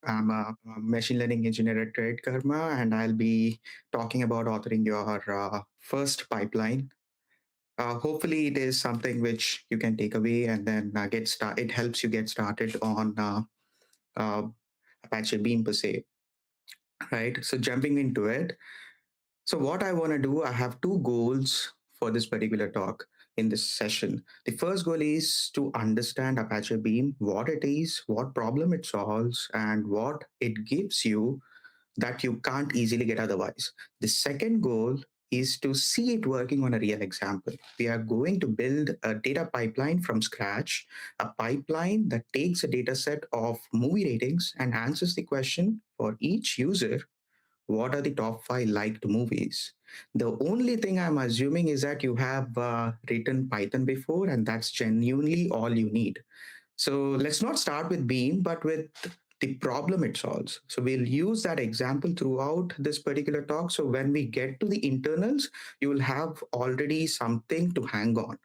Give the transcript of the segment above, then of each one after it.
I'm a machine learning engineer at Trade Karma, and I'll be talking about authoring your first pipeline. Hopefully, it is something which you can take away and then get start. It helps you get started on uh, Apache Beam per se, right? So jumping into it. So what I want to do, I have two goals for this particular talk in this session. The first goal is to understand Apache Beam, what it is, what problem it solves, and what it gives you that you can't easily get otherwise. The second goal is to see it working on a real example. We are going to build a data pipeline from scratch, a pipeline that takes a data set of movie ratings and answers the question for each user, what are the top five liked movies? The only thing I'm assuming is that you have written Python before, and that's genuinely all you need. So let's not start with Beam, but with the problem it solves. So we'll use that example throughout this particular talk. So when we get to the internals, you will have already something to hang on.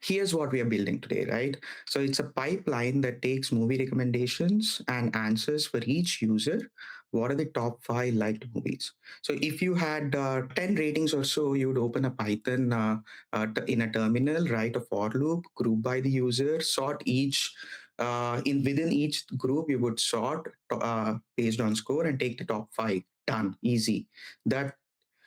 Here's what we are building today, right? So it's a pipeline that takes movie recommendations and answers for each user. What are the top five liked movies? So if you had 10 ratings or so, you would open a Python in a terminal, write a for loop, group by the user, sort each. In within each group, you would sort based on score and take the top five. Done, easy. That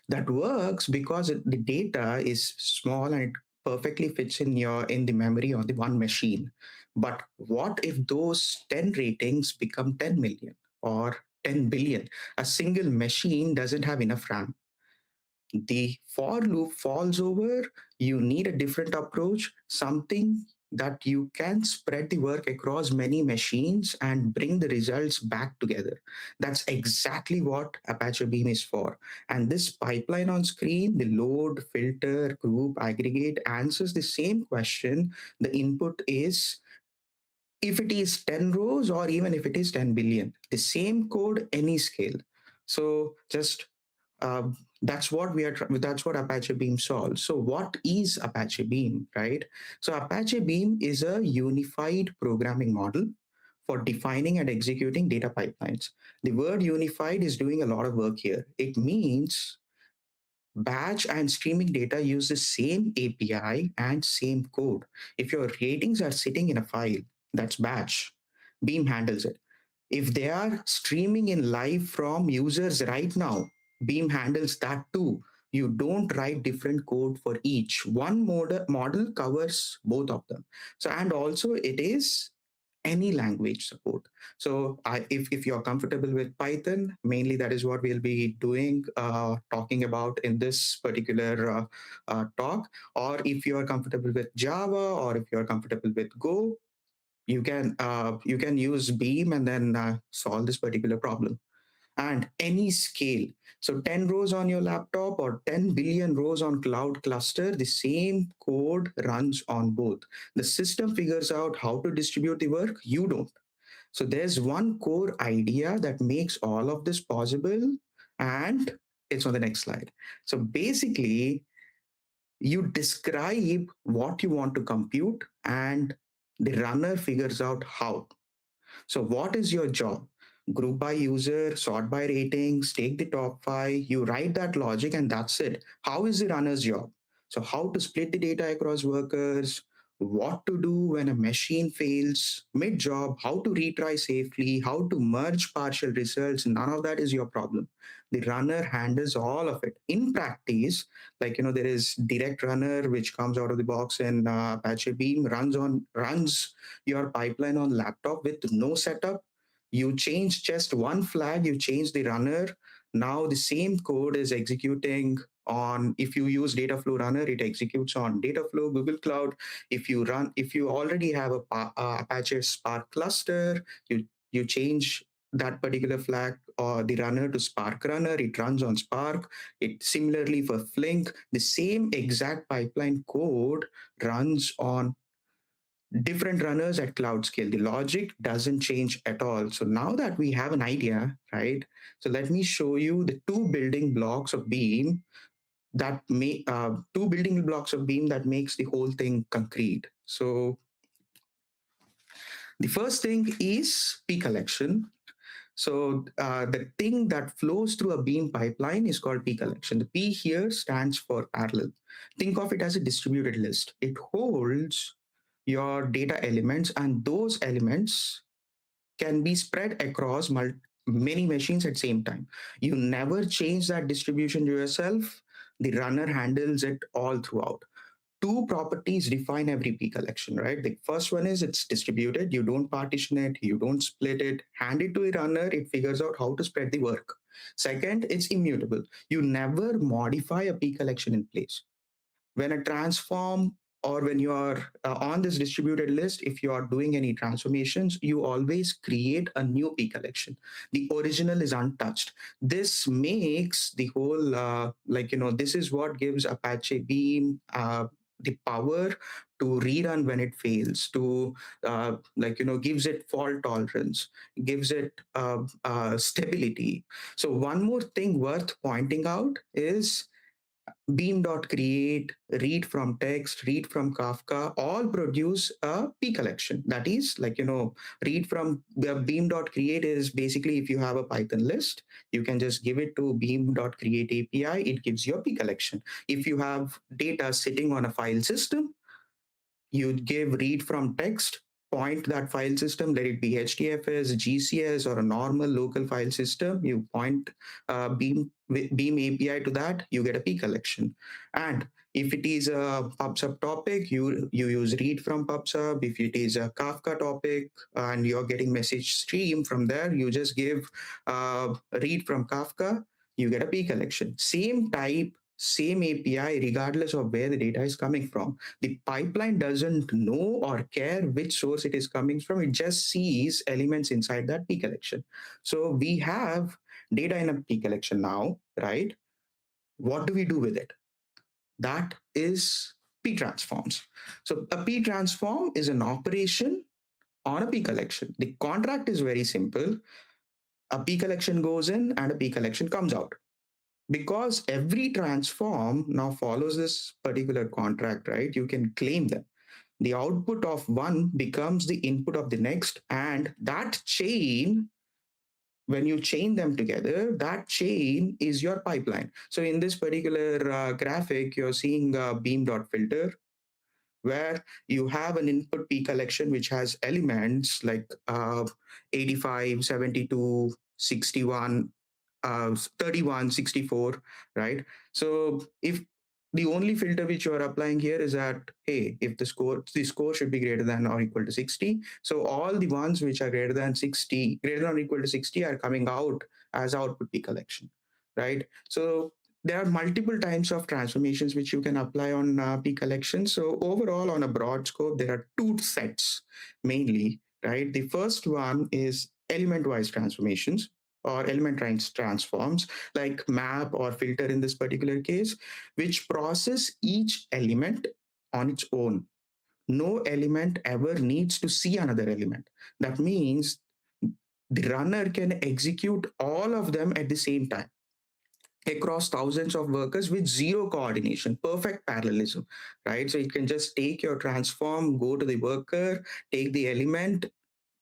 that works because the data is small and it perfectly fits in the memory on the one machine. But what if those 10 ratings become 10 million or 10 billion? A single machine doesn't have enough RAM. The for loop falls over. You need a different approach, something that you can spread the work across many machines and bring the results back together. That's exactly what Apache Beam is for. And this pipeline on screen, the load, filter, group, aggregate, answers the same question. The input is, if it is 10 rows or even if it is 10 billion, the same code, any scale. So just uh, that's what Apache Beam solves. So what is Apache Beam, right? So Apache Beam is a unified programming model for defining and executing data pipelines. The word unified is doing a lot of work here. It means batch and streaming data use the same API and same code. If your ratings are sitting in a file, that's batch. Beam handles it. If they are streaming in live from users right now, Beam handles that too. You don't write different code for each. One model covers both of them. So, and also it is any language support. So if you're comfortable with Python, mainly that is what we'll be doing, talking about in this particular talk. Or if you're comfortable with Java, or if you're comfortable with Go, you can use Beam and then solve this particular problem. And any scale, so 10 rows on your laptop or 10 billion rows on cloud cluster, the same code runs on both. The system figures out how to distribute the work, you don't. So there's one core idea that makes all of this possible, and it's on the next slide. So basically, you describe what you want to compute and the runner figures out how. So, what is your job? Group by user, sort by ratings, take the top five. You write that logic, and that's it. How is the runner's job? So, how to split the data across workers, what to do when a machine fails mid job, how to retry safely, how to merge partial results. None of that is your problem. The runner handles all of it. In practice, like there is direct runner which comes out of the box in Apache Beam, runs your pipeline on laptop with no setup. You change just one flag, you change the runner. Now the same code is executing on, if you use Dataflow runner, it executes on Dataflow, Google Cloud. If you already have Apache Spark cluster, you change that particular flag or the runner to Spark runner, it runs on Spark. It similarly for Flink, the same exact pipeline code runs on different runners at cloud scale. The logic doesn't change at all. So now that we have an idea, right? So let me show you the two building blocks of Beam that makes the whole thing concrete. So The first thing is P collection. So the thing that flows through a beam pipeline is called P collection. The P here stands for parallel. Think of it as a distributed list. It holds your data elements, and those elements can be spread across many machines at same time. You never change that distribution yourself. The runner handles it all throughout. Two properties define every P collection, right? The first one is it's distributed. You don't partition it, you don't split it, hand it to a runner, it figures out how to spread the work. Second, it's immutable. You never modify a P collection in place. When a transform, or when you are on this distributed list, if you are doing any transformations, you always create a new P collection. The original is untouched. This makes the whole this is what gives Apache Beam the power to rerun when it fails, to gives it fault tolerance, gives it stability. So one more thing worth pointing out is Beam.create, read from text, read from Kafka, all produce a P collection. That is, read from the Beam.create is basically, if you have a Python list, you can just give it to Beam.create API, it gives you a P collection. If you have data sitting on a file system, you give read from text, point that file system, let it be HDFS, GCS, or a normal local file system. You point Beam API to that, you get a P collection. And if it is a PubSub topic, you use read from PubSub. If it is a Kafka topic and you're getting message stream from there, you just give read from Kafka, you get a P collection. Same type, same API, regardless of where the data is coming from. The pipeline doesn't know or care which source it is coming from. It just sees elements inside that P collection. So we have data in a P collection now, right? What do we do with it? That is P transforms. So a P transform is an operation on a P collection. The contract is very simple. A P collection goes in and a P collection comes out. Because every transform now follows this particular contract, right? You can claim them. The output of one becomes the input of the next, and that chain, when you chain them together, that chain is your pipeline. So in this particular graphic, you're seeing beam.filter, where you have an input P collection which has elements like 85, 72, 61, 31, 64, right? So if the only filter which you are applying here is that, hey, if the score should be greater than or equal to 60, so all the ones which are greater than 60, greater than or equal to 60, are coming out as output P collection, right? So there are multiple types of transformations which you can apply on P collection. So overall, on a broad scope, there are two sets mainly, right? The first one is element-wise transformations, or element transforms, like map or filter in this particular case, which process each element on its own. No element ever needs to see another element. That means the runner can execute all of them at the same time across thousands of workers with zero coordination, perfect parallelism, right? So you can just take your transform, go to the worker, take the element,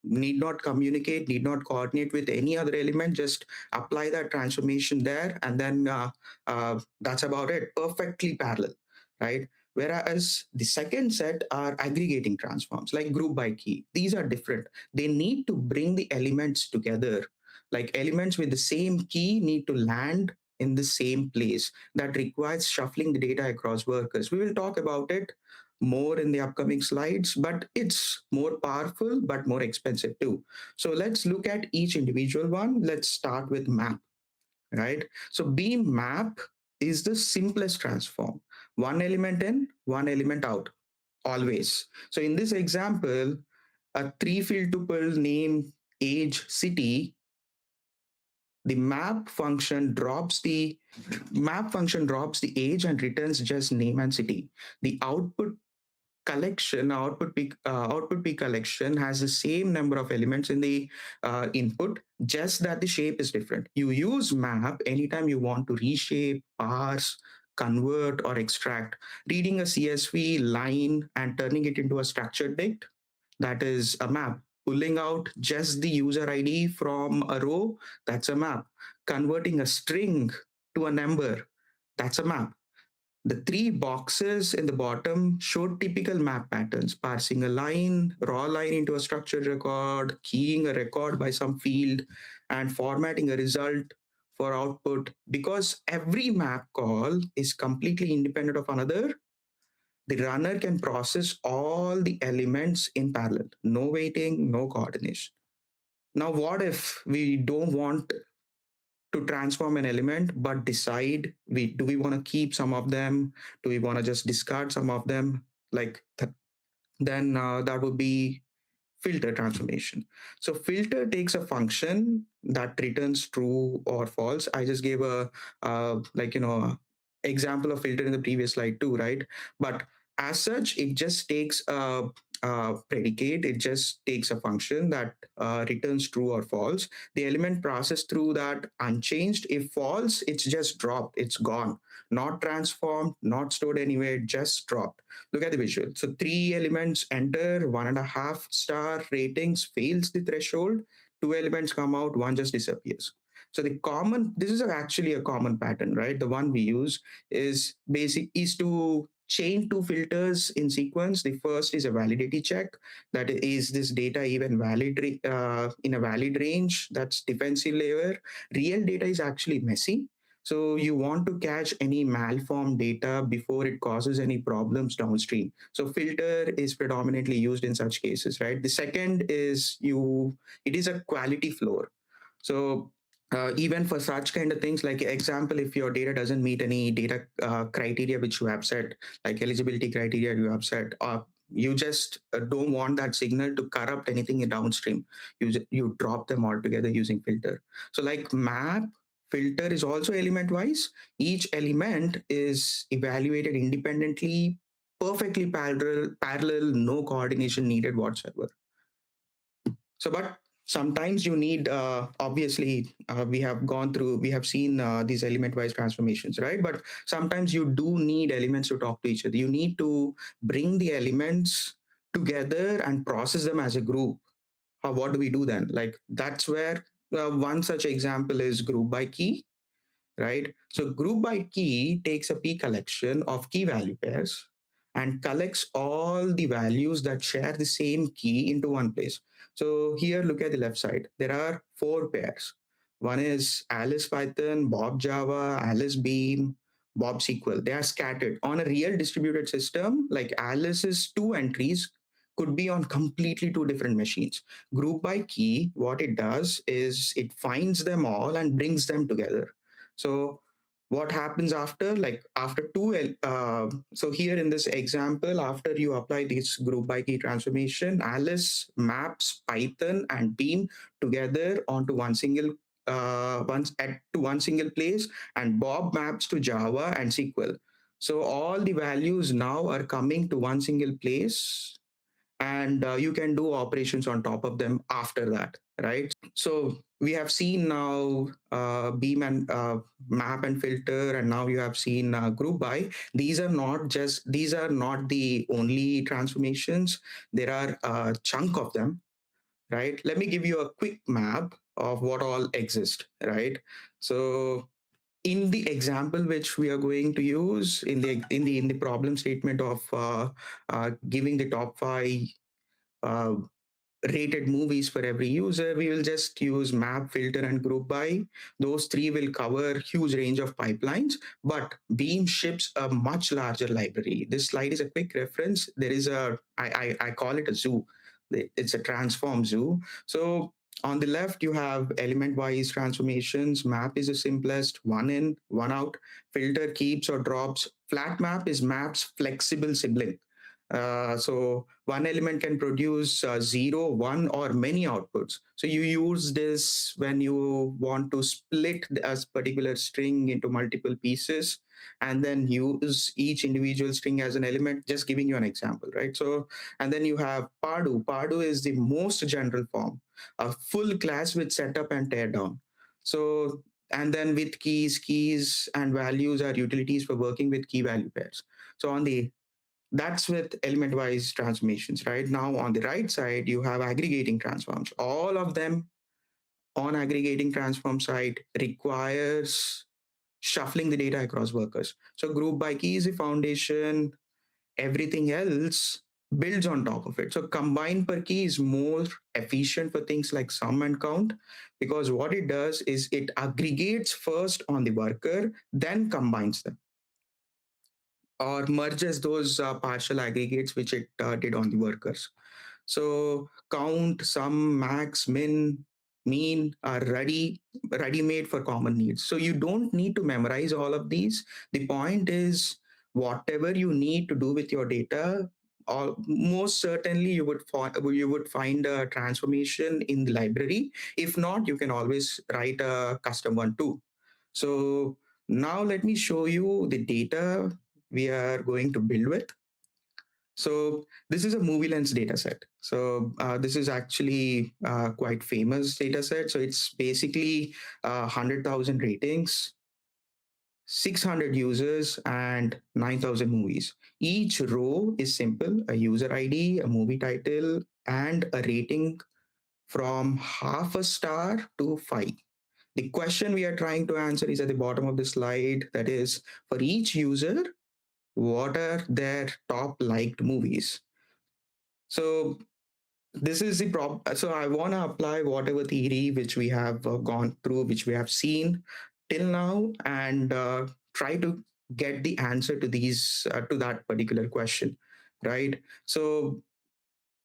need not communicate, need not coordinate with any other element, just apply that transformation there, and then that's about it. Perfectly parallel, right? Whereas the second set are aggregating transforms like GroupByKey. These are different. They need to bring the elements together. Like elements with the same key need to land in the same place. That requires shuffling the data across workers. We will talk about it more in the upcoming slides, but it's more powerful but more expensive too. So let's look at each individual one. Let's start with map, right? So beam map is the simplest transform. One element in, one element out, always. So in this example, a three-field tuple name, age, city, the map function drops the age and returns just name and city. The output P collection has the same number of elements in the input, just that the shape is different. You use map anytime you want to reshape, parse, convert, or extract. Reading a CSV line and turning it into a structured dict, that is a map. Pulling out just the user ID from a row, that's a map. Converting a string to a number, that's a map. The three boxes in the bottom show typical map patterns: parsing a line, raw line into a structured record, keying a record by some field, and formatting a result for output. Because every map call is completely independent of another, the runner can process all the elements in parallel. No waiting, no coordination. Now, what if we don't want to transform an element but decide we do we want to keep some of them, do we want to just discard some of them, then that would be filter transformation. So filter takes a function that returns true or false. I just gave a example of filter in the previous slide too, right? But as such, it just takes a predicate. It just takes a function that returns true or false. The element processed through that unchanged. If false, it's just dropped. It's gone. Not transformed. Not stored anywhere. Just dropped. Look at the visual. So three elements enter, 1.5 star ratings fails the threshold. Two elements come out, one just disappears. So this is actually a common pattern, right? The one we use is to chain two filters in sequence. The first is a validity check. That is this data even valid in a valid range. That's defensive layer. Real data is actually messy, so you want to catch any malformed data before it causes any problems downstream. So filter is predominantly used in such cases, right? The second is it is a quality floor. So even for such kind of things, like example, if your data doesn't meet any data criteria which you have set, like eligibility criteria you have set, you just don't want that signal to corrupt anything in downstream. You drop them altogether using filter. So like map filter is also element wise. Each element is evaluated independently, perfectly parallel, no coordination needed whatsoever. So, but sometimes you need, obviously, we have seen these element wise transformations, right? But sometimes you do need elements to talk to each other. You need to bring the elements together and process them as a group. What do we do then? Like, that's where one such example is GroupByKey, right? So GroupByKey takes a P collection of key value pairs and collects all the values that share the same key into one place. So here, look at the left side. There are four pairs. One is Alice Python, Bob Java, Alice Beam, Bob SQL. They are scattered on a real distributed system. Like Alice's two entries could be on completely two different machines. GroupByKey, what it does is it finds them all and brings them together. So what happens after, like after so here in this example, after you apply this GroupByKey transformation, Alice maps Python and Beam together onto one single to one single place, and Bob maps to Java and SQL. So all the values now are coming to one single place, and you can do operations on top of them after that, right? So we have seen now beam and map and filter, and now you have seen group by. These are not the only transformations. There are a chunk of them, right? Let me give you a quick map of what all exist, right? So in the example which we are going to use in the problem statement of giving the top five uh, rated movies for every user, we will just use map, filter, and group by. Those three will cover huge range of pipelines, but Beam ships a much larger library. This slide is a quick reference. There is I call it a zoo. It's a transform zoo. So on the left, you have element-wise transformations. Map is the simplest, one in, one out. Filter keeps or drops. Flat map is map's flexible sibling. So one element can produce zero, one, or many outputs. So you use this when you want to split a particular string into multiple pieces, and then use each individual string as an element. Just giving you an example, right? So, and then you have Padu. Padu is the most general form, a full class with setup and teardown. So, and then with keys and values are utilities for working with key value pairs. So on the That's with element wise transformations, right? Now on the right side, you have aggregating transforms. All of them on aggregating transform side requires shuffling the data across workers. So group by key is the foundation, everything else builds on top of it. So combine per key is more efficient for things like sum and count, because what it does is it aggregates first on the worker, then combines them or merges those partial aggregates which it did on the workers. So count, sum, max, min, mean are ready made for common needs. So you don't need to memorize all of these. The point is whatever you need to do with your data, or most certainly you would find a transformation in the library. If not, you can always write a custom one too. So now let me show you the data we are going to build with. So this is a movie lens data set. So this is actually quite famous data set. So it's basically 100,000 ratings, 600 users, and 9,000 movies. Each row is simple: a user ID, a movie title, and a rating from half a star to 5. The question we are trying to answer is at the bottom of the slide. That is, for each user, what are their top liked movies? So this is the problem. So I want to apply whatever theory which we have gone through, which we have seen till now, and try to get the answer to these to that particular question, right? So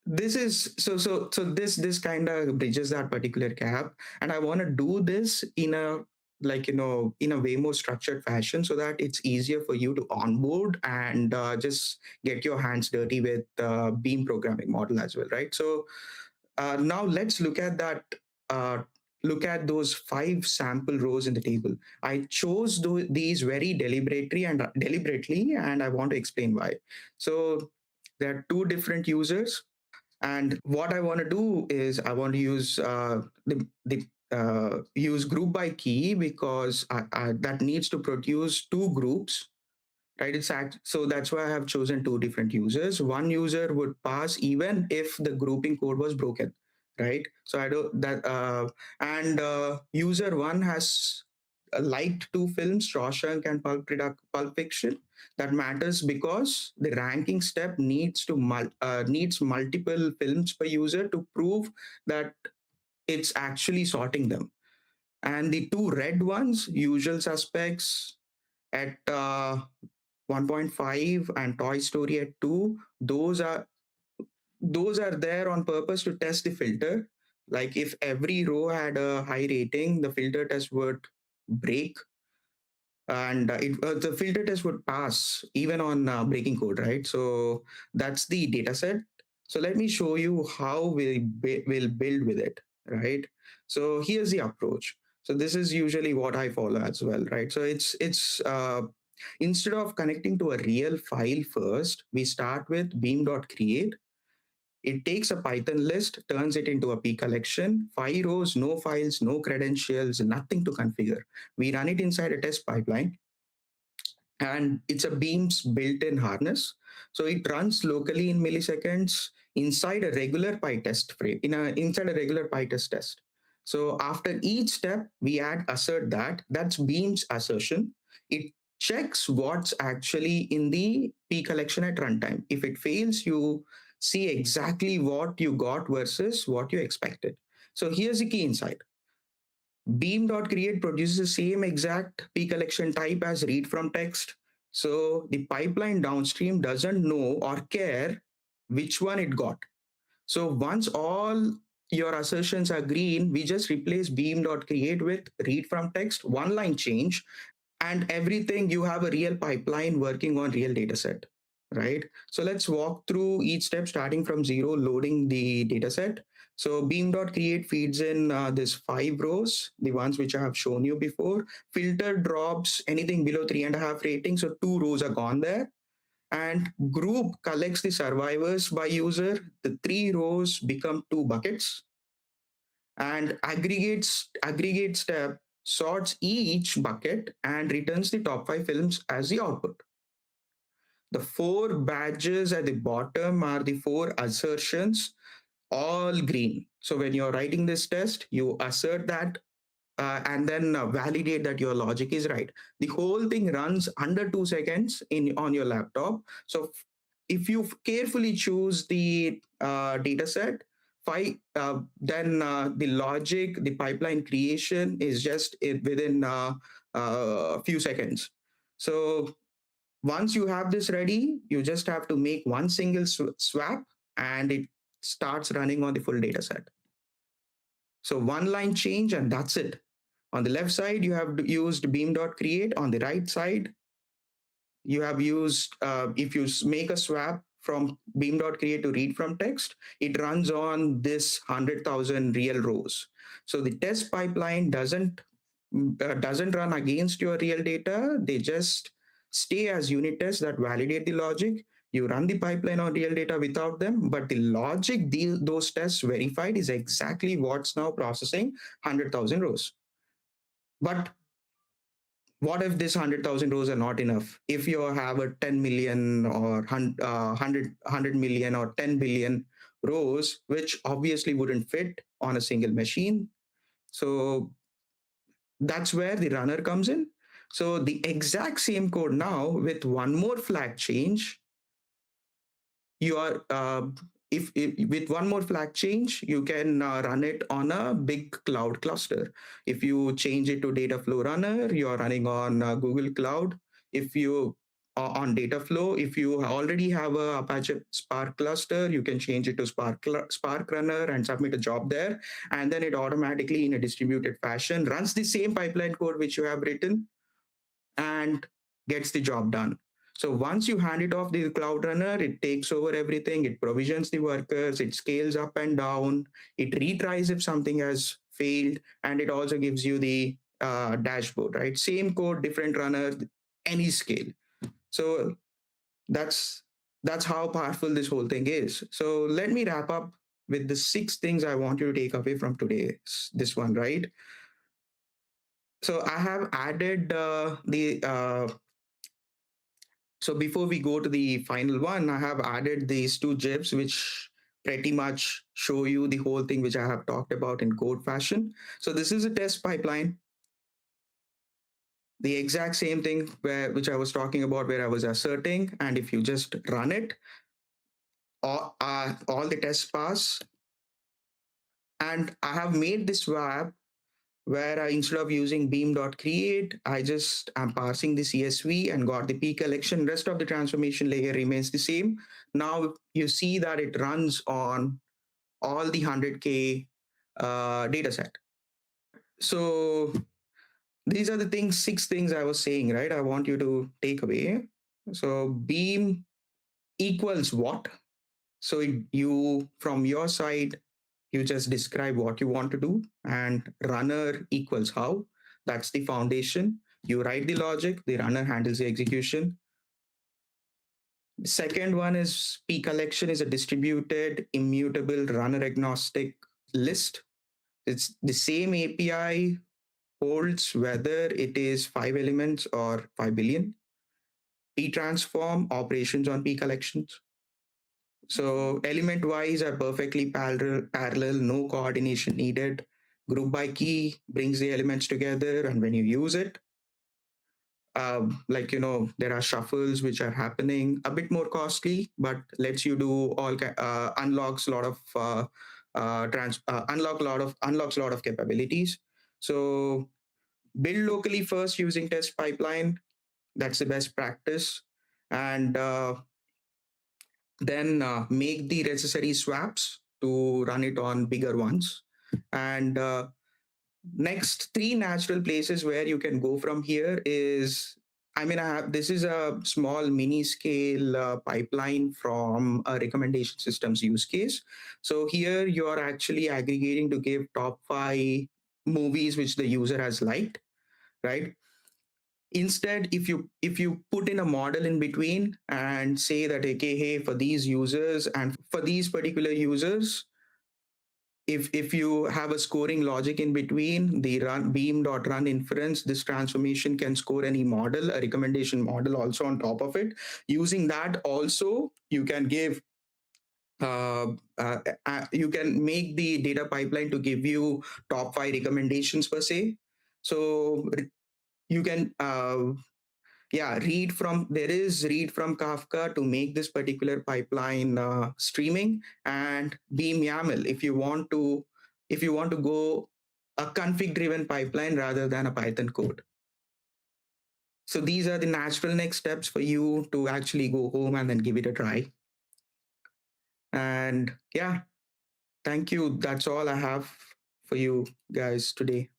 this kind of bridges that particular gap, and I want to do this in a, like, in a way more structured fashion, so that it's easier for you to onboard and just get your hands dirty with beam programming model as well, right? So now let's look at that. uh, Look at those 5 sample rows in the table. I chose these very deliberately, and I want to explain why. So there are two different users, and what I want to do is I want to use the use group by key, because that needs to produce two groups, right? So that's why I have chosen two different users. One user would pass even if the grouping code was broken, right? So I don't that and user one has liked two films, Shawshank and Pulp Fiction. That matters because the ranking step needs multiple films per user to prove that it's actually sorting them. And the two red ones, usual suspects at 1.5 and Toy Story at 2, those are there on purpose to test the filter. Like if every row had a high rating, the filter test would break, and the filter test would pass even on breaking code, right? So that's the data set. So let me show you how we'll build with it, right? So here's the approach. So this is usually what I follow as well, right? So it's instead of connecting to a real file first, we start with beam.create. It takes a Python list, turns it into a P collection, 5 rows, no files, no credentials, nothing to configure. We run it inside a test pipeline, and it's a Beam's built-in harness. So it runs locally in milliseconds inside a regular PyTest frame, inside a regular PyTest test. So after each step, we add assert that's Beam's assertion. It checks what's actually in the P collection at runtime. If it fails, you see exactly what you got versus what you expected. So here's the key insight. Beam.create produces the same exact P collection type as read from text. So the pipeline downstream doesn't know or care which one it got. So once all your assertions are green, we just replace beam.create with read from text, one line change, and everything, you have a real pipeline working on real data set, right? So let's walk through each step, starting from zero, loading the data set. So beam.create feeds in this 5 rows, the ones which I have shown you before. Filter drops anything below 3.5 rating, so 2 rows are gone there. And group collects the survivors by user. The 3 rows become 2 buckets, and aggregate step sorts each bucket and returns the top 5 films as the output. The four badges at the bottom are the four assertions, all green. So when you're writing this test, you assert that and then validate that your logic is right. The whole thing runs under 2 seconds in on your laptop. So if you carefully choose the data set, then the logic, the pipeline creation is just within a few seconds. So once you have this ready, you just have to make one single swap and it starts running on the full data set. So one line change and that's it. On the left side, you have used beam.create. On the right side, you have used, if you make a swap from beam.create to read from text, it runs on this 100,000 real rows. So the test pipeline doesn't run against your real data. They just stay as unit tests that validate the logic. You run the pipeline on real data without them, but the logic those tests verified is exactly what's now processing 100,000 rows. But what if this 100,000 rows are not enough? If you have a 10 million or 100 million or 10 billion rows, which obviously wouldn't fit on a single machine. So that's where the runner comes in. So the exact same code now with one more flag change, you are if with one more flag change you can run it on a big cloud cluster. If you change it to Dataflow runner, you are running on Google Cloud. If you on Dataflow, if you already have a Apache Spark cluster, you can change it to Spark runner and submit a job there, and then it automatically in a distributed fashion runs the same pipeline code which you have written and gets the job done. So once you hand it off the cloud runner, it takes over everything. It provisions the workers, it scales up and down, it retries if something has failed, and it also gives you the dashboard, right? Same code, different runner, any scale. So that's that's how powerful this whole thing is. So let me wrap up with the 6 things I want you to take away from today's this one, right? So I have added the so before we go to the final one, I have added these two GIFs, which pretty much show you the whole thing, which I have talked about in code fashion. So this is a test pipeline, the exact same thing which I was talking about, where I was asserting, and if you just run it, all the tests pass. And I have made this swap where instead of using beam.create, I just am parsing the CSV and got the P collection. Rest of the transformation layer remains the same. Now you see that it runs on all the 100K data set. So these are the 6 things I was saying, right? I want you to take away. So beam equals what? So you, from your side, you just describe what you want to do, and runner equals how. That's the foundation. You write the logic, the runner handles the execution. The second one is P collection is a distributed, immutable, runner agnostic list. It's the same API holds whether it is 5 elements or 5 billion. PTransform operations on P collections. So element wise are perfectly parallel, no coordination needed. GroupByKey brings the elements together, and when you use it, there are shuffles which are happening, a bit more costly, but lets you do unlocks a lot of unlocks a lot of capabilities. So build locally first using test pipeline. That's the best practice, and then make the necessary swaps to run it on bigger ones. And next 3 natural places where you can go from here is, this is a small mini scale pipeline from a recommendation systems use case. So here you are actually aggregating to give top 5 movies which the user has liked, right? Instead, if you put in a model in between and say that, okay, hey, for these users and for these particular users, if you have a scoring logic in between the run beam dot run inference, this transformation can score any model, a recommendation model also on top of it. Using that also, you can give uh, you can make the data pipeline to give you top 5 recommendations per se. So you can read from Kafka to make this particular pipeline streaming, and Beam YAML if you want to go a config driven pipeline rather than a Python code. So these are the natural next steps for you to actually go home and then give it a try. And yeah, thank you. That's all I have for you guys today.